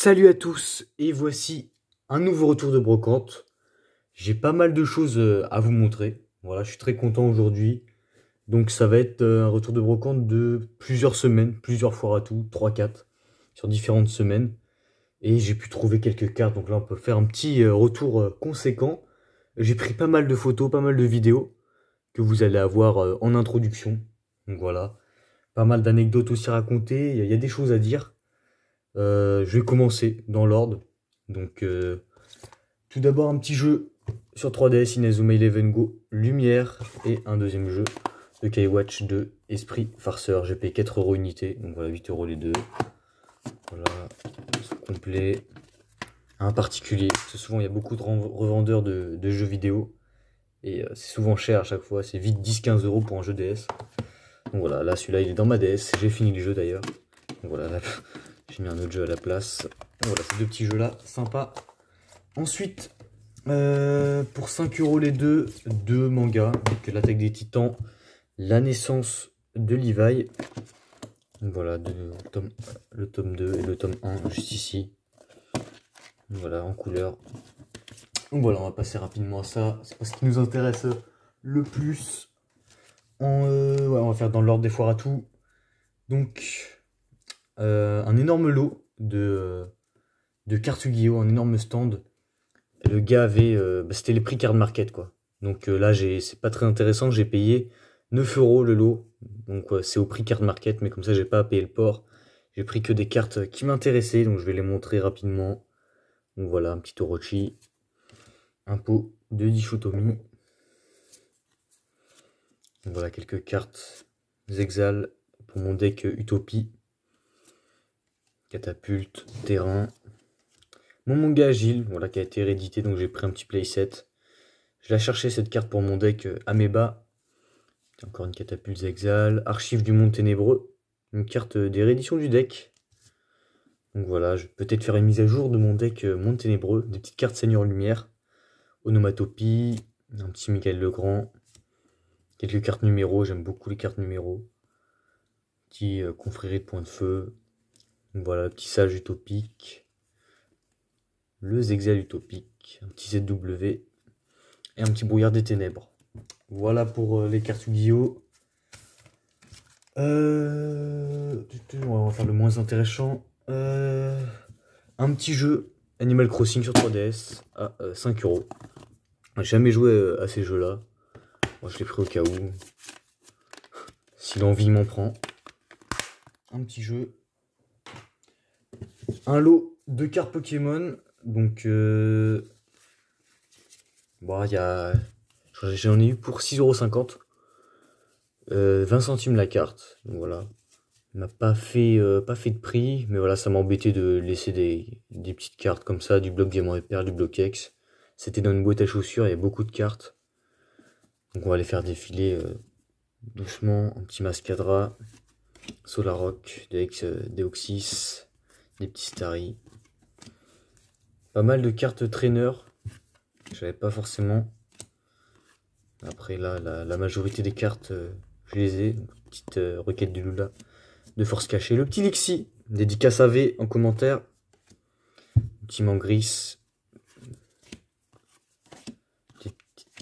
Salut à tous, et voici un nouveau retour de brocante. J'ai pas mal de choses à vous montrer. Voilà, je suis très content aujourd'hui. Donc ça va être un retour de brocante de plusieurs semaines, plusieurs foires à tout, 3-4, sur différentes semaines. Et j'ai pu trouver quelques cartes, donc là on peut faire un petit retour conséquent. J'ai pris pas mal de photos, pas mal de vidéos que vous allez avoir en introduction. Donc voilà, pas mal d'anecdotes aussi à raconter, il y a des choses à dire. Je vais commencer dans l'ordre. Donc tout d'abord un petit jeu sur 3DS Inazuma Eleven Go Lumière, et un deuxième jeu de K-Watch de Esprit Farceur. J'ai payé 4 € unité, donc voilà, 8 € les deux. Voilà, complet. Un particulier, parce que souvent il y a beaucoup de revendeurs de jeux vidéo et c'est souvent cher à chaque fois, c'est vite 10-15 € pour un jeu DS. Donc voilà, là celui-là il est dans ma DS, j'ai fini le jeu d'ailleurs. Donc voilà, là, j'ai mis un autre jeu à la place. Voilà, ces deux petits jeux là, sympa. Ensuite, pour 5 € les deux mangas, donc l'Attaque des Titans, La Naissance de Levi. Donc voilà, le tome 2 et le tome 1 juste ici. Voilà, en couleur. Donc voilà, on va passer rapidement à ça. C'est pas ce qui nous intéresse le plus. Ouais, on va faire dans l'ordre des foires à tout. Donc un énorme lot de cartes Yu-Gi-Oh, un énorme stand. Le gars avait, c'était les prix Card Market quoi. Donc là c'est pas très intéressant, j'ai payé 9 € le lot. Donc c'est au prix Card Market, mais comme ça j'ai pas à payer le port. J'ai pris que des cartes qui m'intéressaient, donc je vais les montrer rapidement. Donc voilà, un petit Orochi, un pot de Dichotomie. Donc voilà quelques cartes Zexal pour mon deck Utopie. Catapulte, terrain. Mon manga Agile, voilà, qui a été réédité, donc j'ai pris un petit playset. Je l'ai cherché cette carte pour mon deck Ameba. Encore une catapulte Zexal. Archive du Monde Ténébreux. Une carte des rééditions du deck. Donc voilà, je vais peut-être faire une mise à jour de mon deck Monde Ténébreux. Des petites cartes Seigneur Lumière. Onomatopie. Un petit Michael Legrand. Quelques cartes numéros, j'aime beaucoup les cartes numéros. Petit confrérie de Point de Feu. Donc voilà, le petit Sage Utopique. Le Zexal Utopique. Un petit ZW. Et un petit Brouillard des Ténèbres. Voilà pour les cartes Yu-Gi-Oh! On va faire le moins intéressant. Un petit jeu Animal Crossing sur 3DS à 5 €. J'ai jamais joué à ces jeux-là. Moi, je l'ai pris au cas où. Si l'envie m'en prend. Un petit jeu. Un lot de cartes Pokémon. Donc, bon, j'en ai eu pour 6,50 €. 20 centimes la carte. Donc voilà. Il m'a pas fait de prix. Mais voilà, ça m'a embêté de laisser des petites cartes comme ça. Du bloc Diamant et Perle, du bloc X. C'était dans une boîte à chaussures. Il y a beaucoup de cartes. Donc on va les faire défiler doucement. Un petit Mascadra. Solarock. Deoxys. Des petits Starry. Pas mal de cartes trainer. J'avais pas forcément. Après là, la majorité des cartes, je les ai. Donc, petite requête de Lula de force cachée. Le petit Lixi, dédicace à V en commentaire. Petit Mangris.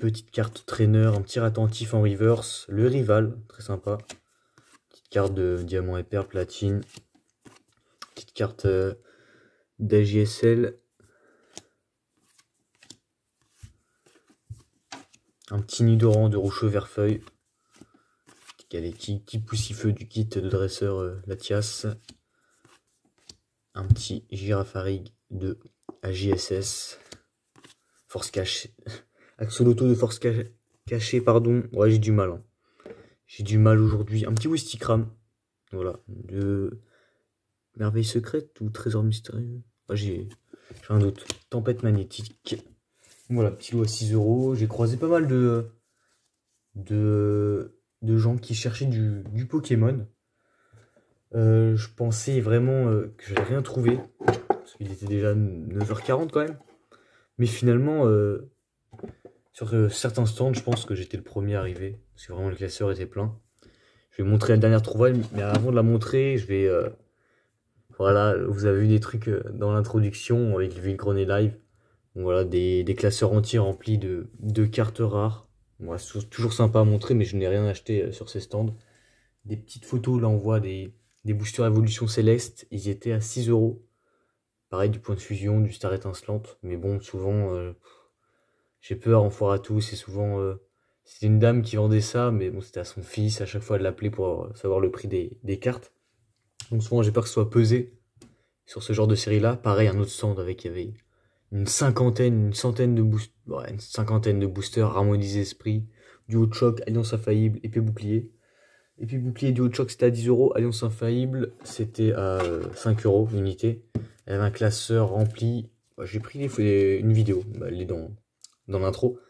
Petite carte trainer, un petit attentif en reverse. Le rival, très sympa. Petite carte de diamant et perle platine. Petite carte d'AJSL. Un petit Nidoran de Rocheux Verfeuille. Petit poussifeux du kit de dresseur Latias. Un petit Girafarig de AJSS. Force cachée. Axolotl de force cachée, pardon. Ouais, j'ai du mal. Hein. J'ai du mal aujourd'hui. Un petit Wistikram. Voilà. De merveille secrète ou trésor mystérieux. Ouais, j'ai un doute. Tempête magnétique. Voilà, petit lot à 6 €. J'ai croisé pas mal de gens qui cherchaient du Pokémon. Je pensais vraiment que j'allais rien trouver. Parce qu'il était déjà 9h40 quand même. Mais finalement, sur certains stands, je pense que j'étais le premier arrivé. Parce que vraiment le classeur était plein. Je vais montrer la dernière trouvaille. Mais avant de la montrer, je vais... voilà, vous avez vu des trucs dans l'introduction avec Villecroné Live. Donc voilà, des classeurs entiers remplis de cartes rares. Bon, c'est toujours sympa à montrer, mais je n'ai rien acheté sur ces stands. Des petites photos, là on voit des boosters Evolution Céleste. Ils étaient à 6 €. Pareil, du point de fusion, du star étincelante. Mais bon, souvent, j'ai peur en foire à tout. C'est souvent... c'était une dame qui vendait ça, mais bon, c'était à son fils. À chaque fois, elle l'appelait pour savoir le prix des cartes. Donc souvent, j'ai peur que ce soit pesé sur ce genre de série-là. Pareil, un autre stand avec... Il y avait une centaine de boosters, harmonisés esprit, duo de choc, alliance infaillible, épée bouclier. Épée bouclier duo de choc c'était à 10 €, alliance infaillible c'était à 5 € l'unité. Elle avait un classeur rempli. J'ai pris une vidéo, elle est dans l'intro.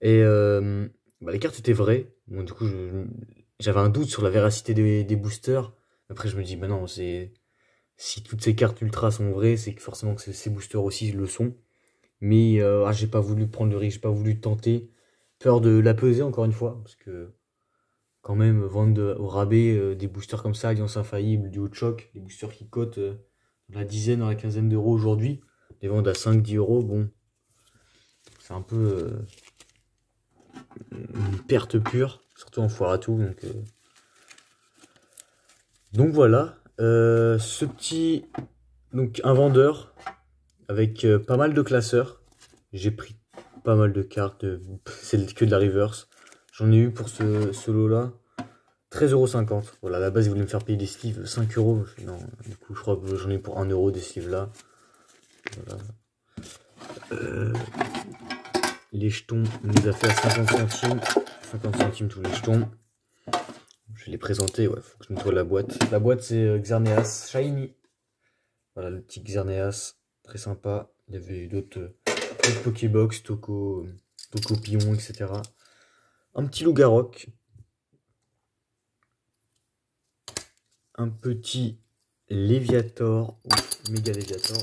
Et les cartes étaient vraies. Bon, du coup, j'avais un doute sur la véracité des boosters. Après, je me dis, bah non, si toutes ces cartes ultra sont vraies, c'est que forcément que ces boosters aussi le sont. Mais j'ai pas voulu prendre le risque, j'ai pas voulu tenter. Peur de la peser encore une fois, parce que quand même vendre au rabais des boosters comme ça, Alliance Infaillible, du haut de choc, des boosters qui cotent dans la dizaine, dans la quinzaine d'euros aujourd'hui, les vendre à 5-10 €, bon, c'est un peu une perte pure, surtout en foire à tout. Donc voilà, ce petit, donc un vendeur avec pas mal de classeurs. J'ai pris pas mal de cartes, c'est que de la reverse. J'en ai eu pour ce lot là 13,50 €. Voilà, à la base ils voulaient me faire payer des sleeves 5 €. Non, du coup je crois que j'en ai eu pour 1 € des sleeves là. Voilà. Les jetons, on les a fait à 50 centimes. 50 centimes tous les jetons. Je vais les présenter, ouais, faut que je nettoie la boîte. La boîte c'est Xerneas Shiny. Voilà le petit Xerneas, très sympa. Il y avait d'autres Pokébox, Toco Pion, etc. Un petit Loup-Garok. Un petit Léviator, méga Léviator.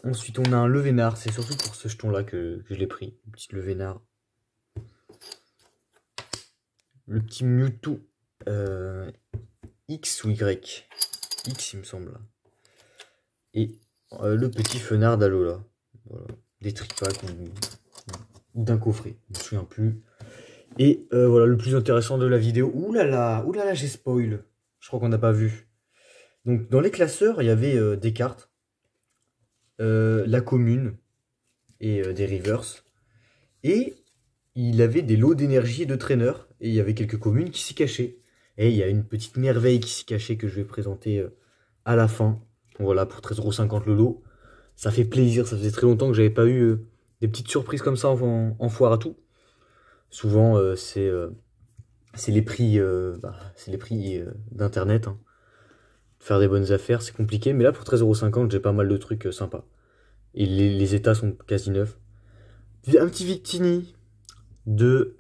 Ensuite, on a un Levénard. C'est surtout pour ce jeton là que je l'ai pris. Un petit Levénard. Le petit Mewtwo X ou Y. X, il me semble. Et le petit Fenard d'Alola. Voilà. Des tripacks ou d'un coffret. Je me souviens plus. Et voilà, le plus intéressant de la vidéo. Ouh là là, j'ai spoil. Je crois qu'on n'a pas vu. Donc, dans les classeurs, il y avait des cartes. La commune et des reverse. Et il avait des lots d'énergie et de traîneurs. Et il y avait quelques communes qui s'y cachaient. Et il y a une petite merveille qui s'y cachait que je vais présenter à la fin. Voilà, pour 13,50 € le lot. Ça fait plaisir, ça faisait très longtemps que j'avais pas eu des petites surprises comme ça en foire à tout. Souvent, c'est les prix, d'internet. Hein. Faire des bonnes affaires, c'est compliqué. Mais là, pour 13,50 €, j'ai pas mal de trucs sympas. Et les états sont quasi neufs. Un petit Victini de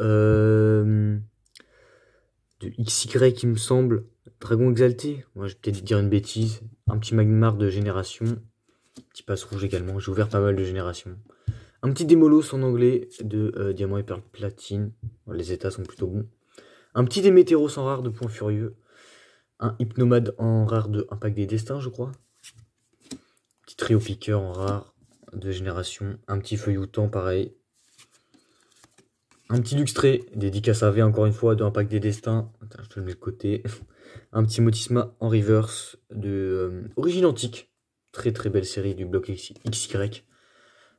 XY, il me semble. Dragon exalté. Moi, je vais peut-être dire une bêtise. Un petit Magmar de génération. Petit passe rouge également. J'ai ouvert pas mal de générations. Un petit Démolos en anglais de diamant et perle platine. Les états sont plutôt bons. Un petit Démétéros en rare de point furieux. Un Hypnomade en rare de Impact des Destins, je crois. Petit trio piqueur en rare. de génération. Un petit feuilleton pareil. Un petit luxtré, dédicace à V encore une fois, de Impact des Destins. Attends, je te le mets de côté. Un petit Motisma en reverse de Origine Antique. Très très belle série du bloc XY.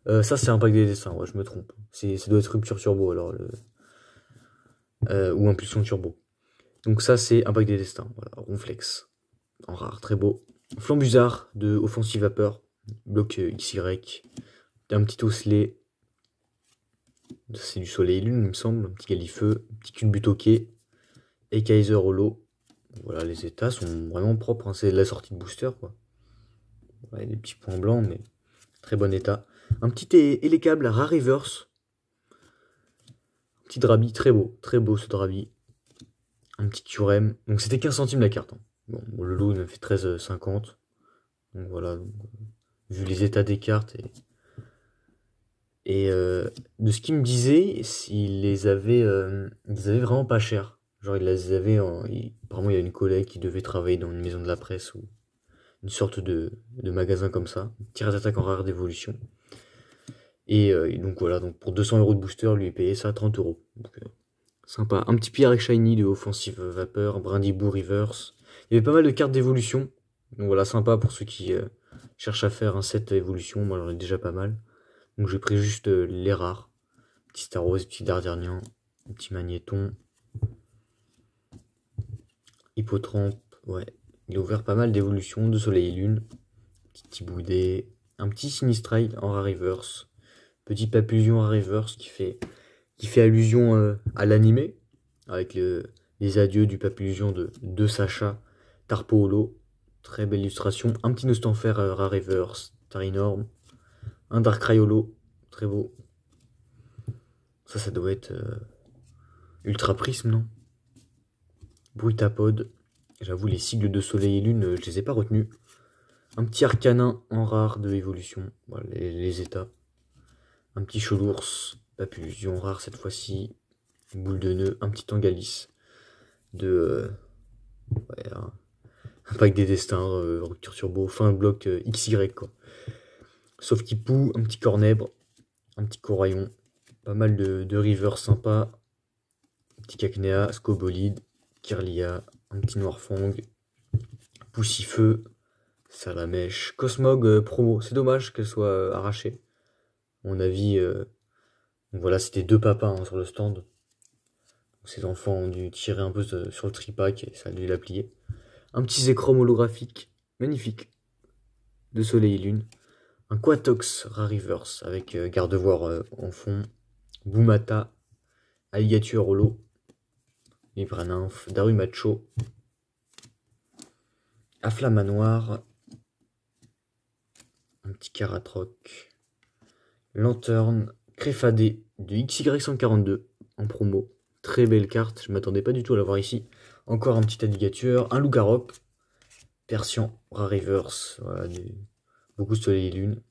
Ça c'est Impact des Destins, ouais, je me trompe. Ça doit être Rupture Turbo alors. Ou Impulsion Turbo. Donc ça c'est Impact des Destins. Voilà, Ronflex. En rare, très beau. Flambusard de Offensive Vapeur. Bloc XY. Un petit osselet. C'est du Soleil et Lune, il me semble. Un petit Galifeu. Un petit Culbutoquet. Et Kaiser Holo. Voilà, les états sont vraiment propres. Hein. C'est de la sortie de booster, quoi. Ouais, des petits points blancs, mais très bon état. Un petit Elecable Rare Reverse. Un petit Drabi, très beau ce Drabi. Un petit Curem. Donc c'était 15 centimes la carte. Hein. Bon, le lot me fait 13,50. Donc voilà, vu les états des cartes et de ce qu'il me disait, ils les avaient vraiment pas cher. Genre ils les avaient apparemment il y a une collègue qui devait travailler dans une maison de la presse ou une sorte de magasin comme ça. Tirage d'attaque en rare d'évolution. Et donc voilà, donc pour 200 € de booster, lui est payé ça à 30 €. Donc, sympa. Un petit Pierre Shiny de Offensive Vapeur, Brindiboo Reverse. Il y avait pas mal de cartes d'évolution. Donc voilà, sympa pour ceux qui cherchent à faire un set évolution. Moi j'en ai déjà pas mal. Donc j'ai pris juste les rares. Petit Star Rose, petit Dardarnian, un petit Magnéton. Hippotrampe, ouais. Il a ouvert pas mal d'évolutions, de Soleil et Lune. Petit Tiboudet. Un petit Sinistride en rare reverse. Petit Papillion en reverse qui fait allusion à l'animé. Avec les adieux du Papillion de Sacha. Tarpo Holo. Très belle illustration. Un petit Nostanfer rare reverse. Tarinorm. Un Darkrai Holo. Très beau. Ça doit être Ultra Prisme, non? Brutapod. J'avoue, les sigles de Soleil et Lune, je les ai pas retenus. Un petit Arcanin en rare de évolution. Voilà, les états. Un petit Cholours. Papillusion rare cette fois-ci. Boule de nœud. Un petit Tangalis. De. Ouais, un pack des destins. Rupture Turbo. Fin de bloc XY, quoi. Sauf qu'il poue. Un petit Cornèbre. Un petit Coraillon. Pas mal de rivers sympas. Un petit Cacnea. Scobolide. Kirlia. Un petit Noirfang. Poussifeu. Salamèche. Cosmog promo. C'est dommage qu'elle soit arrachée. À mon avis, donc voilà, c'était 2 papas hein, sur le stand. Donc, ces enfants ont dû tirer un peu sur le tripack et ça a dû la plier. Un petit Zekrom holographique. Magnifique. De Soleil et Lune. Un Quatox Rariverse avec Gardevoir en fond. Boumata. Alligator Holo. Libranymph. Darumacho. Afflamanoir. Un petit Caratroc. Lanterne. Créfadé de XY142 en promo. Très belle carte, je m'attendais pas du tout à l'avoir ici. Encore un petit Alligator. Un Loup-Garou. Persian. Rariverse. Voilà, beaucoup de Soleil et Lune.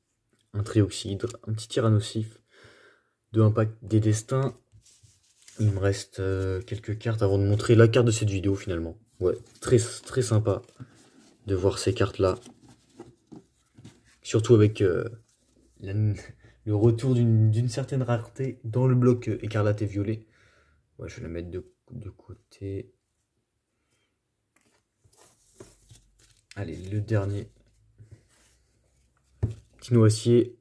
Un Trioxydre. Un petit Tyrannosif. De Impact des Destins. Il me reste quelques cartes avant de montrer la carte de cette vidéo finalement. Ouais, très, très sympa de voir ces cartes là. Surtout avec le retour d'une certaine rareté dans le bloc écarlate et violet. Ouais, je vais la mettre de côté. Allez, le dernier. Petit Noacier.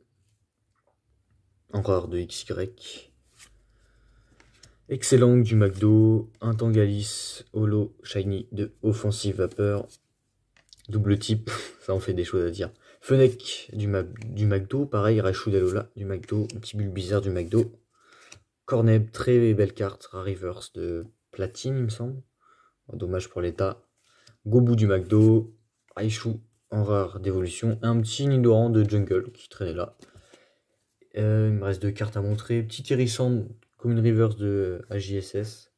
En rare de XY. Excellent du McDo, un Tangalis, Holo, Shiny de Offensive Vapeur, double type, ça en fait des choses à dire. Fennec du McDo, pareil, Raichu Alola du McDo, un petit Bulbizarre du McDo, Corneb, très belle carte, Rariverse de Platine il me semble, dommage pour l'état, Gobu du McDo, Raichu en rare d'évolution, un petit Nidoran de Jungle qui traînait là. Il me reste 2 cartes à montrer, petit Hérissant comme une reverse de AJSS.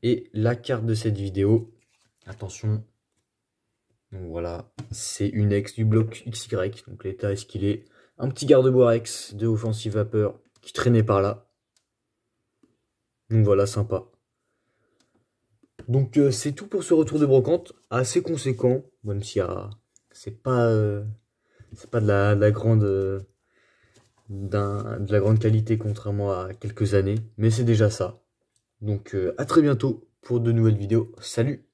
Et la carte de cette vidéo, attention, donc voilà, c'est une ex du bloc XY, donc l'état est ce qu'il est. Un petit garde-bois de Offensive Vapeur qui traînait par là. Donc voilà, sympa. Donc c'est tout pour ce retour de brocante, assez conséquent, même si c'est pas de la grande de la grande qualité contrairement à quelques années, mais c'est déjà ça. Donc à très bientôt pour de nouvelles vidéos. Salut!